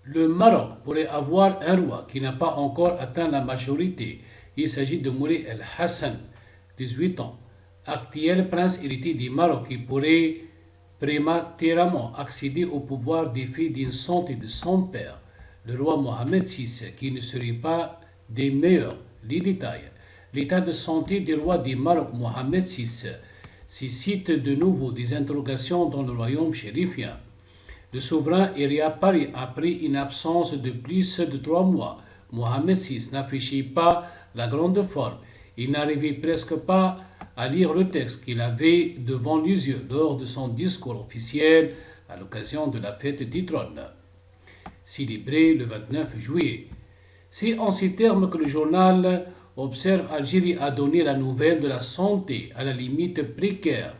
Le Maroc pourrait avoir un roi qui n'a pas encore atteint la majorité. Il s'agit de Moulay El Hassan, 18 ans, actuel prince héritier du Maroc qui pourrait prématurément accéder au pouvoir des filles d'une santé de son père, le roi Mohamed VI, qui ne serait pas des meilleurs. Les détails. L'état de santé du roi du Maroc Mohamed VI suscite de nouveau des interrogations dans le royaume chérifien. Le souverain est réapparu après une absence de plus de 3 mois. Mohamed VI n'affichait pas la grande forme. Il n'arrivait presque pas à lire le texte qu'il avait devant les yeux lors de son discours officiel à l'occasion de la fête du trône, célébrée le 29 juillet. C'est en ces termes que le journal Observe Algérie a donné la nouvelle de la santé à la limite précaire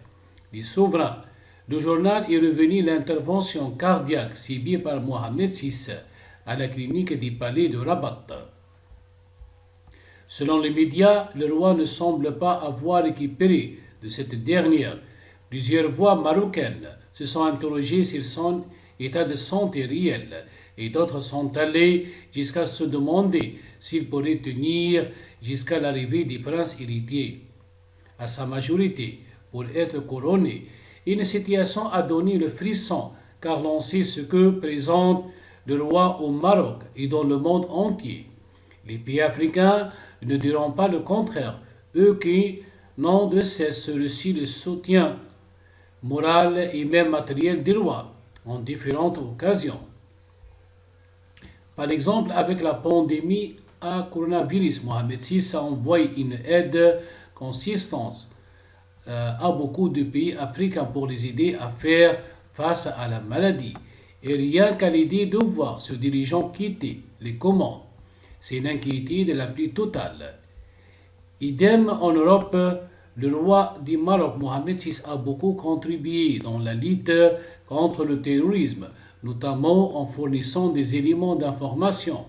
du souverain. Le journal est revenu l'intervention cardiaque subie par Mohamed VI à la clinique du palais de Rabat. Selon les médias, le roi ne semble pas avoir récupéré de cette dernière. Plusieurs voix marocaines se sont interrogées sur son état de santé réel et d'autres sont allées jusqu'à se demander s'il pourrait tenir jusqu'à l'arrivée du prince héritier à sa majorité pour être couronné. Une situation a donné le frisson car l'on sait ce que présente le roi au Maroc et dans le monde entier. Les pays africains ne diront pas le contraire, eux qui n'ont de cesse reçu le soutien moral et même matériel des rois en différentes occasions. Par exemple, avec la pandémie à coronavirus, Mohamed VI a envoyé une aide consistante à beaucoup de pays africains pour les aider à faire face à la maladie. Et rien qu'à l'idée de voir ce dirigeant quitter les commandes, c'est une inquiétude la plus totale. Idem en Europe, le roi du Maroc, Mohamed VI, a beaucoup contribué dans la lutte contre le terrorisme, notamment en fournissant des éléments d'information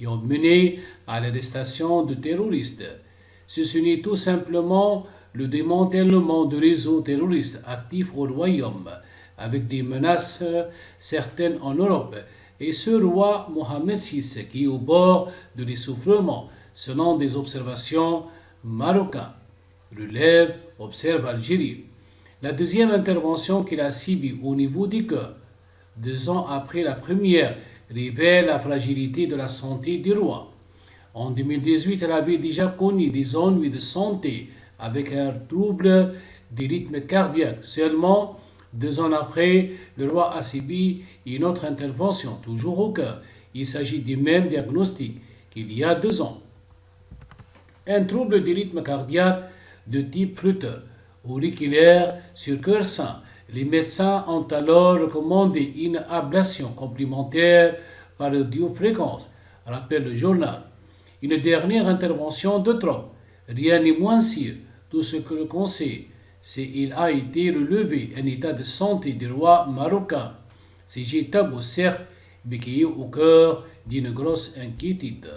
et ont mené à l'arrestation de terroristes. Ce n'est tout simplement le démantèlement de réseaux terroristes actifs au royaume, avec des menaces certaines en Europe, et ce roi Mohamed VI qui est au bord de l'essoufflement, selon des observations marocaines. Relève, observe Algérie. La deuxième intervention qu'il a subie au niveau du cœur, 2 ans après la première, révèle la fragilité de la santé du roi. En 2018, elle avait déjà connu des ennuis de santé avec un trouble du rythme cardiaque. Seulement, 2 ans après, le roi a subi une autre intervention, toujours au cœur. Il s'agit du même diagnostic qu'il y a 2 ans. Un trouble du rythme cardiaque de type Flutter, auriculaire sur cœur sain. Les médecins ont alors recommandé une ablation complémentaire par radiofréquence, rappelle le journal. Une dernière intervention de trop. Rien n'est moins sûr. Tout ce que l'on sait, c'est qu'il a été relevé un état de santé du roi marocain. C'est tabou certes, mais qui est au cœur d'une grosse inquiétude.